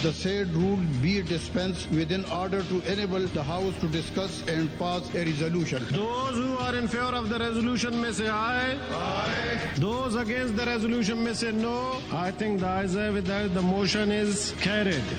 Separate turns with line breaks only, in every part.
The said rule be dispensed with in order to enable the House to discuss and pass a resolution.
Those who are in favor of the resolution may say aye. Aye. Those against the resolution may say no. I think the ayes have it, the motion is carried.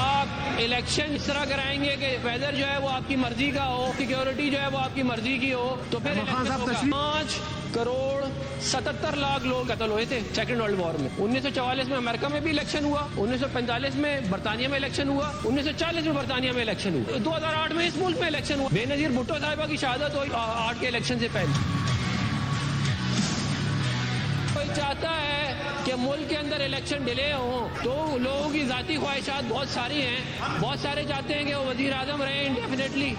آپ election اس طرح کرائیں گے کہ weather جو ہے وہ آپ کی مرضی کا ہو, سیکیورٹی جو ہے وہ آپ کی مرضی کی ہو, تو پھر 5,77,00,000 لوگ قتل ہوئے تھے سیکنڈ ورلڈ وار میں. 1944 میں امریکہ میں بھی الیکشن ہوا, 1945 میں برطانیہ میں الیکشن ہوا, 1940 میں برطانیہ میں الیکشن ہوا, 2008 میں اس ملک میں الیکشن ہوا. بے نظیر بھٹو صاحبہ کی شہادت ہوئی 8 کے الیکشن سے پہلے. کوئی چاہتا ہے کہ ملک کے اندر الیکشن ڈیلے ہوں تو لوگوں کی ذاتی خواہشات بہت ساری ہیں. بہت سارے چاہتے ہیں کہ وہ وزیر اعظم رہیں انڈیفینیٹلی.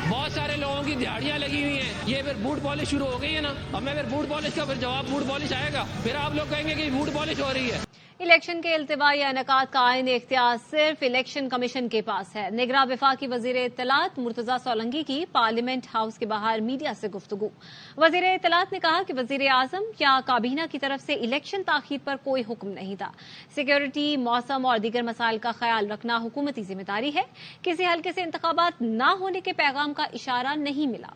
بہت سارے لوگوں کی دیہڑیاں لگی ہوئی ہیں. یہ پھر بوٹ پالش شروع ہو گئی ہے نا. اب میں پھر بوٹ پالش کا پھر جواب بوٹ پالش آئے گا, پھر آپ لوگ کہیں گے کہ بوٹ پالش ہو رہی ہے.
الیکشن کے التوا یا انعقاد کا آئین اختیار صرف الیکشن کمیشن کے پاس ہے. نگراں وفاقی وزیر اطلاعات مرتضی سولنگی کی پارلیمنٹ ہاؤس کے باہر میڈیا سے گفتگو. وزیر اطلاعات نے کہا کہ وزیر اعظم یا کابینہ کی طرف سے الیکشن تاخیر پر کوئی حکم نہیں تھا. سیکیورٹی, موسم اور دیگر مسائل کا خیال رکھنا حکومتی ذمہ داری ہے. کسی حلقے سے انتخابات نہ ہونے کے پیغام کا اشارہ نہیں ملا.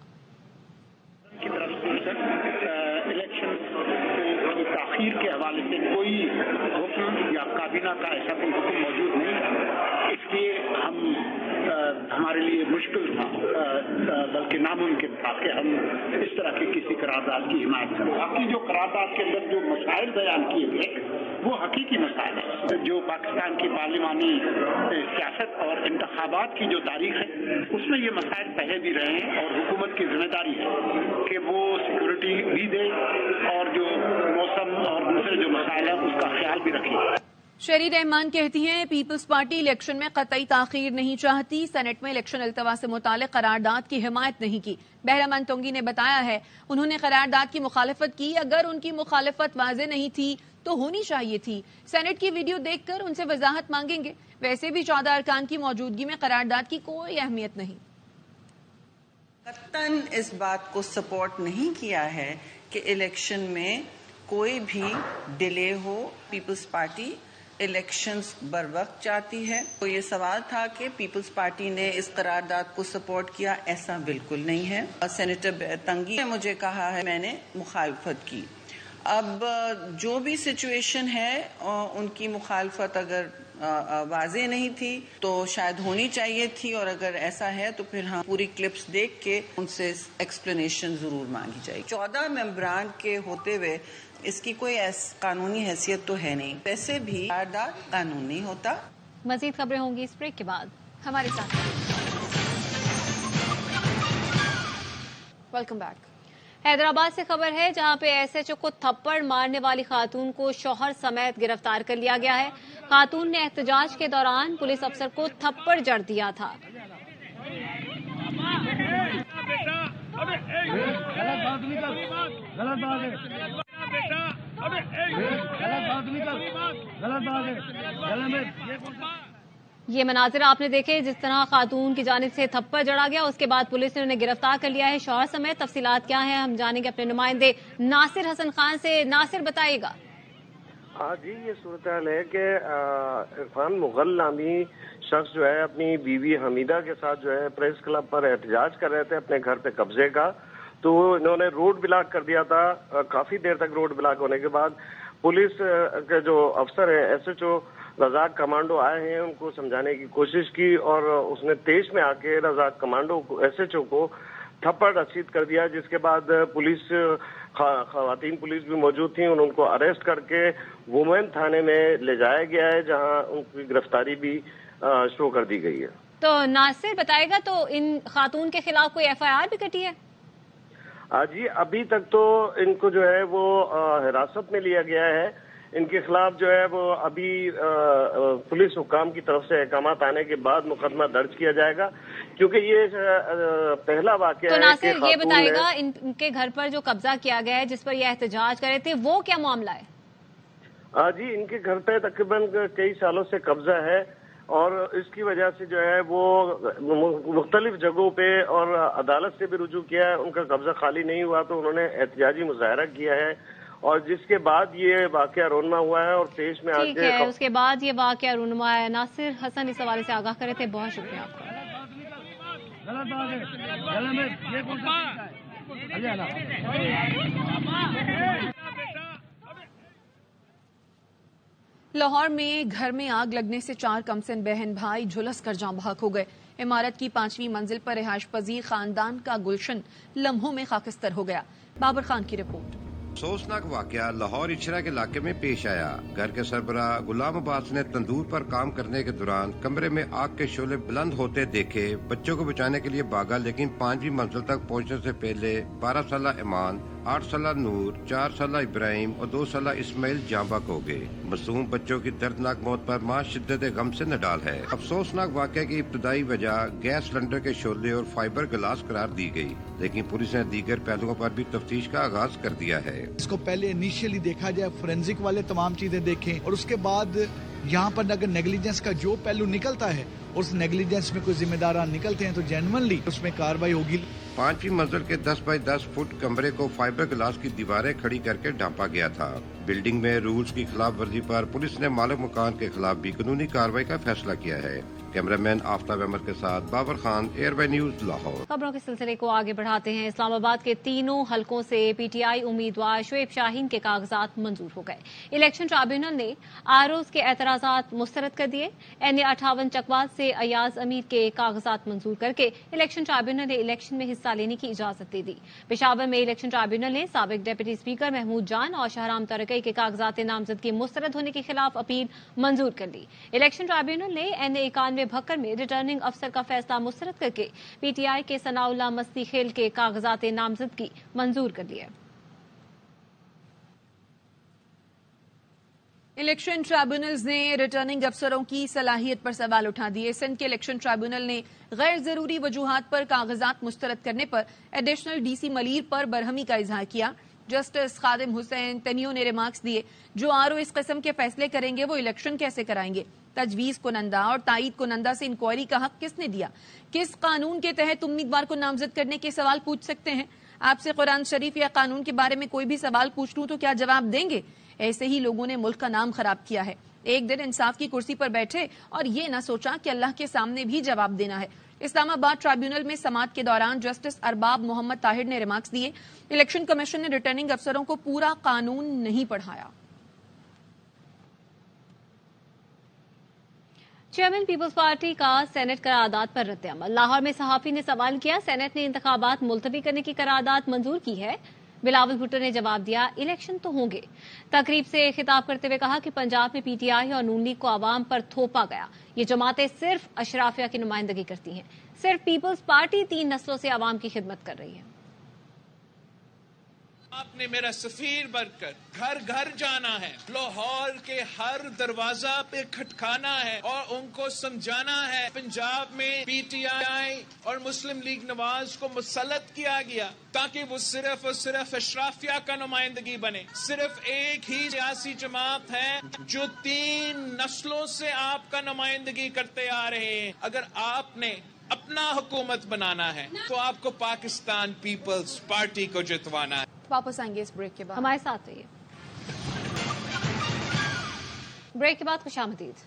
تاخیر کے حوالے سے کوئی حکم یا کابینہ کا ایسا کوئی حکم موجود نہیں ہے. اس لیے ہمارے لیے مشکل تھا, بلکہ ناممکن تھا کہ ہم اس طرح کی کسی قرارداد کی حمایت کریں. باقی جو قرارداد کے اندر جو مسائل بیان کیے گئے وہ حقیقی مسائل ہیں. جو پاکستان کی پارلیمانی سیاست اور انتخابات کی جو تاریخ ہے اس میں یہ مسائل پہلے بھی رہے ہیں, اور حکومت کی ذمہ داری ہے کہ وہ سیکورٹی بھی دے اور جو موسم اور دوسرے جو مسائل ہیں اس کا خیال بھی رکھے.
شہری رحمان کہتی ہیں پیپلز پارٹی الیکشن میں قطعی تاخیر نہیں چاہتی. سینٹ میں الیکشن التوا سے متعلق قرارداد کی حمایت نہیں کی. بہرامن تونگی نے بتایا ہے انہوں نے قرارداد کی مخالفت کی. اگر ان کی مخالفت واضح نہیں تھی تو ہونی چاہیے تھی. سینٹ کی ویڈیو دیکھ کر ان سے وضاحت مانگیں گے. ویسے بھی 14 ارکان کی موجودگی میں قرارداد کی کوئی اہمیت نہیں.
قطعاً اس بات کو سپورٹ نہیں کیا ہے کہ الیکشن میں کوئی بھی ڈیلے ہو. پیپلز پارٹی الیکشنز بر وقت چاہتی ہے. تو یہ سوال تھا کہ پیپلز پارٹی نے اس قرارداد کو سپورٹ کیا, ایسا بالکل نہیں ہے. سینیٹر تنگی نے مجھے کہا ہے میں نے مخالفت کی. اب جو بھی سچویشن ہے ان کی مخالفت اگر واضح نہیں تھی تو شاید ہونی چاہیے تھی, اور اگر ایسا ہے تو پھر ہم پوری کلپس دیکھ کے ان سے ایکسپلینیشن ضرور مانگی جائے. 14 ممبران کے ہوتے ہوئے اس کی کوئی قانونی حیثیت تو ہے نہیں. ویسے بھی قرارداد قانونی ہوتا.
مزید خبریں ہوں گی اس بریک کے بعد. ہمارے ساتھ ویلکم بیک. حیدرآباد سے خبر ہے جہاں پہ ایس ایچ او کو تھپڑ مارنے والی خاتون کو شوہر سمیت گرفتار کر لیا گیا ہے. خاتون نے احتجاج کے دوران پولیس افسر کو تھپڑ جڑ دیا تھا. یہ مناظر آپ نے دیکھے جس طرح خاتون کی جانب سے تھپڑ جڑا گیا. اس کے بعد پولیس نے انہیں گرفتار کر لیا ہے شوہر سمیت. تفصیلات کیا ہیں ہم جانیں گے اپنے نمائندے ناصر حسن خان سے. ناصر بتائیے گا.
ہاں جی, یہ صورتحال ہے کہ عرفان مغل نامی شخص جو ہے اپنی بیوی حمیدہ کے ساتھ جو ہے پریس کلب پر احتجاج کر رہے تھے اپنے گھر پہ قبضے کا. تو انہوں نے روڈ بلاک کر دیا تھا. کافی دیر تک روڈ بلاک ہونے کے بعد پولیس کے جو افسر ہیں ایس ایچ او رزاق کمانڈو آئے ہیں, ان کو سمجھانے کی کوشش کی اور اس نے تیز میں آ کے رزاق کمانڈو کو ایس ایچ او کو تھپڑ رسید کر دیا. جس کے بعد پولیس خواتین پولیس بھی موجود تھیں, ان کو اریسٹ کر کے وومین تھانے میں لے جایا گیا ہے جہاں ان کی گرفتاری بھی شروع کر دی گئی ہے.
تو ناصر بتائے گا تو ان خاتون کے خلاف کوئی ایف آئی آر بھی کٹی ہے؟
جی, ابھی تک تو ان کو جو ہے وہ حراست میں لیا گیا ہے. ان کے خلاف جو ہے وہ ابھی پولیس حکام کی طرف سے احکامات آنے کے بعد مقدمہ درج کیا جائے گا, کیونکہ یہ پہلا واقعہ ہے.
تو ناصر یہ بتائے گا ان کے گھر پر جو قبضہ کیا گیا ہے جس پر یہ احتجاج کر رہے تھے وہ کیا معاملہ ہے؟
جی, ان کے گھر پہ تقریباً کئی سالوں سے قبضہ ہے اور اس کی وجہ سے جو ہے وہ مختلف جگہوں پہ اور عدالت سے بھی رجوع کیا ہے. ان کا قبضہ خالی نہیں ہوا تو انہوں نے احتجاجی مظاہرہ کیا ہے اور جس کے بعد یہ واقعہ رونما ہوا ہے اور پیش میں
ٹھیک ہے, اس کے بعد یہ واقعہ رونما ہے. ناصر حسن اس حوالے سے آگاہ کرے تھے, بہت شکریہ آپ کا.
لاہور میں گھر میں آگ لگنے سے 4 کمسن بہن بھائی جھلس کر جاں بحق ہو گئے. عمارت کی 5ویں منزل پر رہائش پذیر خاندان کا گلشن لمحوں میں خاکستر ہو گیا. بابر خان کی رپورٹ.
افسوسناک واقعہ لاہور اچھرا کے علاقے میں پیش آیا. گھر کے سربراہ غلام عباس نے تندور پر کام کرنے کے دوران کمرے میں آگ کے شعلے بلند ہوتے دیکھے. بچوں کو بچانے کے لیے بھاگا لیکن 5ویں منزل تک پہنچنے سے پہلے 12 سالہ ایمان، 8 سالہ نور، 4 سالہ ابراہیم اور 2 سالہ اسماعیل جاں بحق ہو گئے. معصوم بچوں کی دردناک موت پر ماں شدت غم سے نڈال ہے. افسوسناک واقعے کی ابتدائی وجہ گیس سلنڈر کے شعلے اور فائبر گلاس قرار دی گئی، لیکن پولیس نے دیگر پہلوؤں پر بھی تفتیش کا آغاز کر دیا ہے.
اس کو پہلے انیشیلی دیکھا جائے، فورینزک والے تمام چیزیں دیکھیں اور اس کے بعد یہاں پر اگر نیگلیجنس کا جو پہلو نکلتا ہے، اس نیگلیجنس میں کوئی ذمہ داران نکلتے ہیں تو جینوئنلی اس میں کارروائی ہوگی.
5ویں منزل کے 10 بائی 10 فٹ کمرے کو فائبر گلاس کی دیواریں کھڑی کر کے ڈھانپا گیا تھا. بلڈنگ میں رولز کی خلاف ورزی پر پولیس نے مالک مکان کے خلاف بھی قانونی کارروائی کا فیصلہ کیا ہے. کیمرہ مین آفتاب احمد کے ساتھ Babar Khan, ARY news, Lahore.
خبروں کے سلسلے کو آگے بڑھاتے ہیں. اسلام آباد کے تینوں حلقوں سے پی ٹی آئی امیدوار شعیب شاہین کے کاغذات منظور ہو گئے. الیکشن ٹرائبیونل نے آروز کے اعتراضات مسترد کر دیے. این اے 58 چکوال سے ایاز امیر کے کاغذات منظور کر کے الیکشن ٹرائبیونل نے الیکشن میں حصہ لینے کی اجازت دے دی. پشاور میں الیکشن ٹرائبیونل نے سابق ڈپٹی اسپیکر محمود جان اور شاہرام ترکی کے کاغذات نامزدگی مسترد ہونے کے خلاف اپیل منظور کر لی. الیکشن ٹرائبیونل نے این اے 91 بھکر میں ریٹرننگ افسر کا فیصلہ مسترد کر کے پی ٹی آئی کے ثناء اللہ مستی خیل کے کاغذات نامزدگی منظور کر لیے.
الیکشن ٹرائبیونلز نے ریٹرننگ افسروں کی صلاحیت پر سوال اٹھا دیے. سندھ کے الیکشن ٹرائبیونل نے غیر ضروری وجوہات پر کاغذات مسترد کرنے پر ایڈیشنل ڈی سی ملیر پر برہمی کا اظہار کیا. جسٹس خادم حسین تنیو نے ریمارکس دیے، جو آر او اس قسم کے فیصلے کریں گے وہ الیکشن کیسے کرائیں گے؟ تجویز کنندہ اور تائید کنندہ سے انکوائری کا حق کس نے دیا؟ کس قانون کے تحت امیدوار کو نامزد کرنے کے سوال پوچھ سکتے ہیں؟ آپ سے قرآن شریف یا قانون کے بارے میں کوئی بھی سوال پوچھ لوں تو کیا جواب دیں گے؟ ایسے ہی لوگوں نے ملک کا نام خراب کیا ہے. ایک دن انصاف کی کرسی پر بیٹھے اور یہ نہ سوچا کہ اللہ کے سامنے بھی جواب دینا ہے. اسلام آباد ٹرائبیونل میں سماعت کے دوران جسٹس ارباب محمد طاہر نے ریمارکس دیے، الیکشن کمیشن نے ریٹرننگ افسروں کو پورا قانون نہیں پڑھایا.
چیئرمین پیپلز پارٹی کا سینٹ قرارداد پر رد عمل. لاہور میں صحافی نے سوال کیا، سینٹ نے انتخابات ملتوی کرنے کی قرارداد منظور کی ہے؟ بلاول بھٹو نے جواب دیا، الیکشن تو ہوں گے. تقریب سے خطاب کرتے ہوئے کہا کہ پنجاب میں پی ٹی آئی اور نون لیگ کو عوام پر تھوپا گیا. یہ جماعتیں صرف اشرافیہ کی نمائندگی کرتی ہیں. صرف پیپلز پارٹی 3 نسلوں سے عوام کی خدمت کر رہی ہے.
آپ نے میرا سفیر بن کر گھر گھر جانا ہے، لاہور کے ہر دروازہ پہ کھٹکانا ہے اور ان کو سمجھانا ہے پنجاب میں پی ٹی آئی اور مسلم لیگ نواز کو مسلط کیا گیا تاکہ وہ صرف اور صرف اشرافیہ کا نمائندگی بنے. صرف ایک ہی سیاسی جماعت ہے جو 3 نسلوں سے آپ کا نمائندگی کرتے آ رہے ہیں. اگر آپ نے اپنا حکومت بنانا ہے تو آپ کو پاکستان پیپلز پارٹی کو جتوانا ہے.
واپس آئیں گے اس بریک کے بعد.
ہمارے ساتھ رہیے. بریک کے بعد خوش آمدید.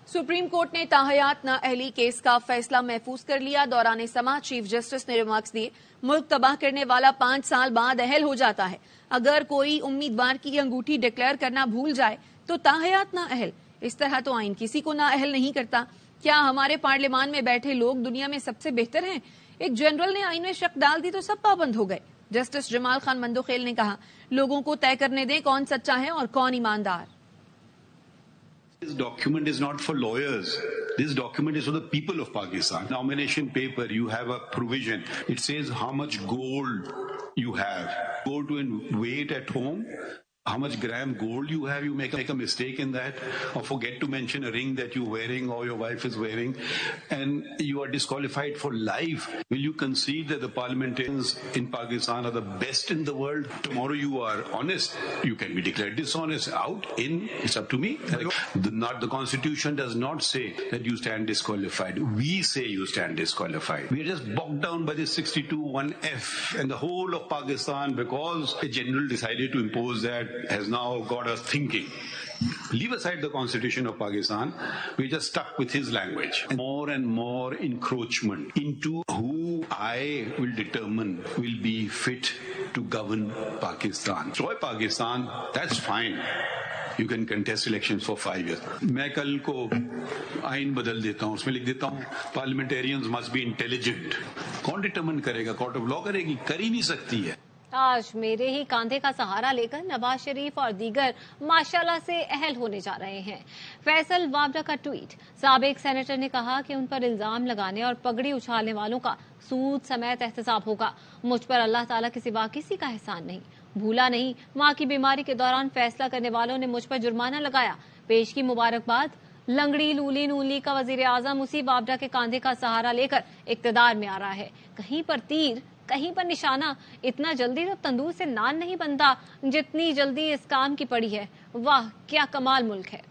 سپریم کورٹ نے تاحیات نااہلی کیس کا فیصلہ محفوظ کر لیا. دوران سماعت چیف جسٹس نے ریمارکس دیے، ملک تباہ کرنے والا 5 سال بعد اہل ہو جاتا ہے. اگر کوئی امیدوار کی انگوٹھی ڈکلیئر کرنا بھول جائے تو تاحیات نااہل. اس طرح تو آئین کسی کو نااہل نہیں کرتا. کیا ہمارے پارلیمان میں بیٹھے لوگ دنیا میں سب سے بہتر ہیں؟ ایک جنرل نے آئین میں شک ڈال دی تو سب پابند ہو گئے. جسٹس جمال خان مندوخیل نے کہا، لوگوں کو طے کرنے دیں کون سچا ہے اور کون ایماندار.
This document is not for lawyers. This document is for the people of Pakistan. Nomination paper, you have a provision. It says how much gold you have. Go to and wait at home. How much gram gold you have, you make a mistake in that, or forget to mention a ring that you're wearing or your wife is wearing, and you are disqualified for life. Will you concede that the parliamentarians in Pakistan are the best in the world? Tomorrow you are honest, you can be declared dishonest. Out, in, it's up to me. The Constitution does not say that you stand disqualified. We say you stand disqualified. We are just bogged down by this 62(1)(f), and the whole of Pakistan, because a general decided to impose that, has now got us thinking. Leave aside the Constitution of Pakistan, we're just stuck with his language. More and more encroachment into who I will determine will be fit to govern Pakistan. Destroy Pakistan, that's fine. you can contest elections for 5 years. میں کل کو آئین بدل دیتا ہوں, اس میں لکھ دیتا ہوں parliamentarians must be intelligent. کون ڈٹرمن کرے گا؟ کورٹ آف لاء کرے گی؟ کر ہی نہیں سکتی ہے.
آج میرے ہی کاندھے کا سہارا لے کر نواز شریف اور دیگر ماشاءاللہ سے اہل ہونے جا رہے ہیں. فیصل وابڈا کا ٹویٹ. سابق سینیٹر نے کہا کہ ان پر الزام لگانے اور پگڑی اچھالنے والوں کا سود سمیت احتساب ہوگا. مجھ پر اللہ تعالیٰ کے سوا کسی کا احسان نہیں. بھولا نہیں, ماں کی بیماری کے دوران فیصلہ کرنے والوں نے مجھ پر جرمانہ لگایا. پیش کی مبارکباد. لنگڑی لولی نون لیگ کا وزیر اعظم اسی وابڈا کے کاندھے کا سہارا لے کر اقتدار میں آ رہا ہے. کہیں پر تیر, کہیں پر نشانہ. اتنا جلدی تو تندور سے نان نہیں بنتا جتنی جلدی اس کام کی پڑی ہے. واہ کیا کمال ملک ہے.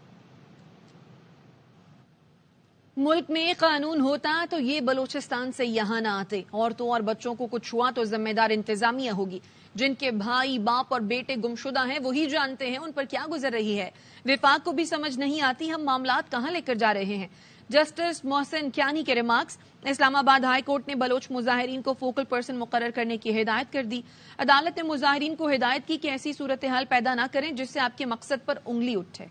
ملک میں قانون ہوتا تو یہ بلوچستان سے یہاں نہ آتے. عورتوں اور بچوں کو کچھ ہوا تو ذمہ دار انتظامیہ ہوگی. جن کے بھائی باپ اور بیٹے گمشدہ ہیں وہی جانتے ہیں ان پر کیا گزر رہی ہے. وفاق کو بھی سمجھ نہیں آتی ہم معاملات کہاں لے کر جا رہے ہیں. جسٹس محسن کیانی کے ریمارکس. اسلام آباد ہائی کورٹ نے بلوچ مظاہرین کو فوکل پرسن مقرر کرنے کی ہدایت کر دی. عدالت نے مظاہرین کو ہدایت کی کہ ایسی صورتحال پیدا نہ کریں جس سے آپ کے مقصد پر انگلی اٹھے.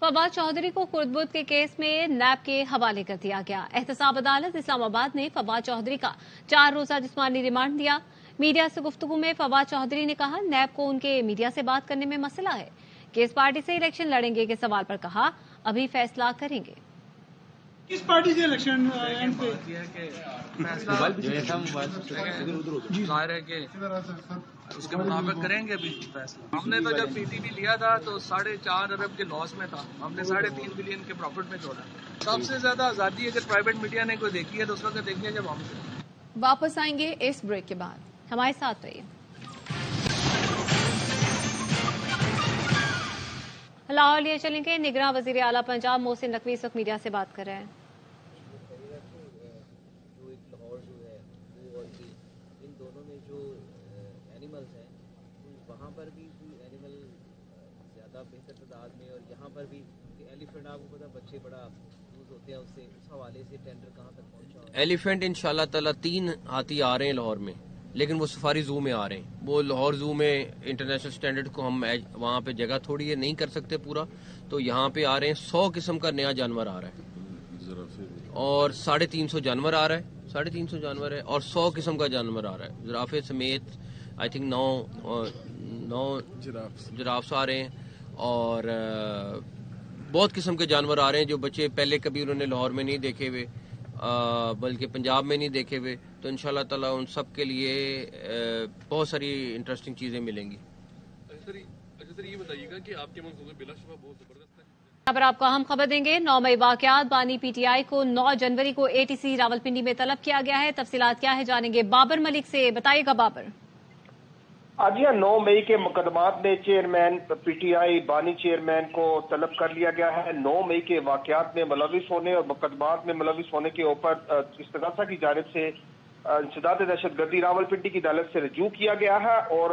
فواد چودھری کو خرد بدھ کے کیس میں نیب کے حوالے کر دیا گیا. احتساب عدالت اسلام آباد نے فواد چودھری کا 4 روزہ جسمانی ریمانڈ دیا. میڈیا سے گفتگو میں فواد چودھری نے کہا نیب کو ان کے میڈیا سے بات کرنے میں مسئلہ ہے. کس پارٹی سے الیکشن لڑیں گے کے سوال پر کہا ابھی فیصلہ کریں گے.
کس پارٹی سے الیکشن
ظاہر ہے کہ اس کے مطابق کریں گے. ابھی فیصلہ ہم نے تو جب پی ٹی وی لیا تھا تو 4.5 ارب کے لاس میں تھا, ہم نے 3.5 بلین کے پروفٹ میں چھوڑا. سب سے زیادہ آزادی اگر پرائیویٹ میڈیا نے کوئی دیکھی ہے تو اس وقت دیکھیے جب ہم.
واپس آئیں گے اس بریک کے بعد.
ہمارے ساتھ رہیے. لاہور لیے چلیں گے. نگراں وزیر اعلیٰ پنجاب محسن نقوی اس وقت میڈیا سے بات کر رہے ہیں.
ان دونوں میں جو اینیملز ہیں وہاں پر بھی اینیمل زیادہ بہتر تعداد میں, اور یہاں پر بھی ایلیفینٹ آپ کو پتا بچے بڑا یوز ہوتے ہیں اس سے, اس حوالے سے ٹینڈر کہاں تک پہنچا؟
ایلیفینٹ انشاءاللہ تعالیٰ 3 ہاتھی آ رہے ہیں لاہور میں, لیکن وہ سفاری زو میں آ رہے ہیں. وہ لاہور زو میں انٹرنیشنل سٹینڈرڈ کو ہم وہاں پہ جگہ تھوڑی ہے نہیں کر سکتے پورا, تو یہاں پہ آ رہے ہیں. 100 قسم کا نیا جانور آ رہا ہے اور 350 جانور آ رہا ہے. 350 جانور ہے اور 100 قسم کا جانور آ رہا ہے. زرافے سمیت آئی تھنک 9 جرافس آ رہے ہیں اور بہت قسم کے جانور آ رہے ہیں جو بچے پہلے کبھی انہوں نے لاہور میں نہیں دیکھے ہوئے بلکہ پنجاب میں نہیں دیکھے ہوئے. تو انشاءاللہ تعالیٰ ان سب کے لیے بہت ساری انٹرسٹنگ چیزیں ملیں گی.
سر یہ بتائیے گا کہ آپ کے منصوبے بلا شبہ بہت زبردست ہیں.
یہاں پر آپ کو اہم خبر دیں گے. 9 مئی واقعات. بانی پی ٹی آئی کو 9 جنوری کو ATC راولپنڈی میں طلب کیا گیا ہے. تفصیلات کیا ہے جانیں گے بابر ملک سے. بتائیے گا بابر.
آج 9 مئی کے مقدمات میں چیئرمین پی ٹی آئی بانی چیئرمین کو طلب کر لیا گیا ہے. 9 مئی کے واقعات میں ملوث ہونے اور مقدمات میں ملوث ہونے کے اوپر استغاثہ کی جانب سے انسداد دہشت گردی راولپنڈی کی عدالت سے رجوع کیا گیا ہے اور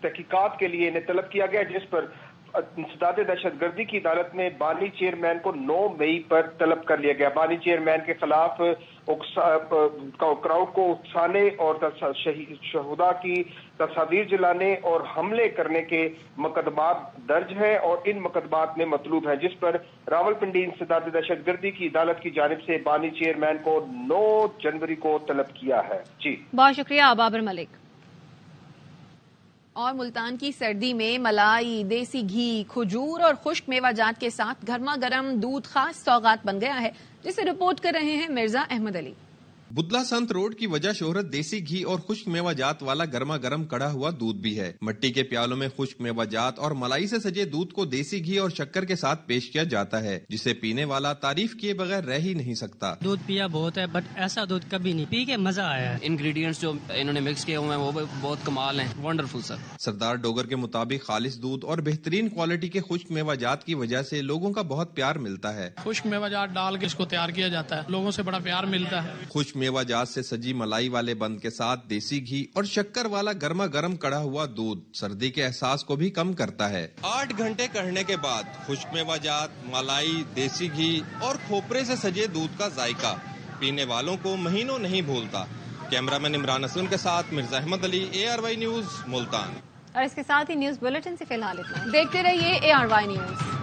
تحقیقات کے لیے انہیں طلب کیا گیا, جس پر انسداد دہشت گردی کی عدالت میں بانی چیئرمین کو 9 مئی پر طلب کر لیا گیا. بانی چیئرمین کے خلاف کراؤڈ کو اکسانے اور شہدا کی تصاویر جلانے اور حملے کرنے کے مقدمات درج ہیں اور ان مقدمات میں مطلوب ہے, جس پر راولپنڈی انسداد دہشت گردی کی عدالت کی جانب سے بانی چیئرمین کو 9 جنوری کو طلب کیا ہے. جی
بہت شکریہ بابر ملک.
اور ملتان کی سردی میں ملائی, دیسی گھی, کھجور اور خشک میوہ جات کے ساتھ گرما گرم دودھ خاص سوغات بن گیا ہے, جسے رپورٹ کر رہے ہیں مرزا احمد علی.
بدلا سنت روڈ کی وجہ شہرت دیسی گھی اور خشک میوہ جات والا گرما گرم کڑا ہوا دودھ بھی ہے. مٹی کے پیالوں میں خشک میوہ جات اور ملائی سے سجے دودھ کو دیسی گھی اور شکر کے ساتھ پیش کیا جاتا ہے, جسے پینے والا تعریف کیے بغیر رہ ہی نہیں سکتا.
دودھ پیا بہت ہے بٹ ایسا دودھ کبھی نہیں پی کے مزہ آیا ہے.
انگریڈینٹس جو انہوں نے مکس کیے ہوئے ہیں وہ بہت کمال ہیں, ونڈرفل سر.
سردار ڈوگر کے مطابق خالص دودھ اور بہترین کوالٹی کے خشک میوہ جات کی وجہ سے لوگوں کا بہت پیار ملتا ہے.
خشک میوہ جات ڈال کے اس کو تیار کیا جاتا ہے, لوگوں سے بڑا پیار ملتا ہے.
خشک میوہ جات سے سجی ملائی والے بند کے ساتھ دیسی گھی اور شکر والا گرما گرم کڑا ہوا دودھ سردی کے احساس کو بھی کم کرتا ہے. 8 گھنٹے کڑھنے کے بعد خشک میوہ جات, ملائی, دیسی گھی اور کھوپرے سے سجے دودھ کا ذائقہ پینے والوں کو مہینوں نہیں بھولتا. کیمرہ مین عمران اسلم کے ساتھ مرزا احمد علی, ARY نیوز, ملتان.
اور اس کے ساتھ ہی نیوز بلیٹن سے فی الحال اتنا.
دیکھتے رہیے ARY نیوز.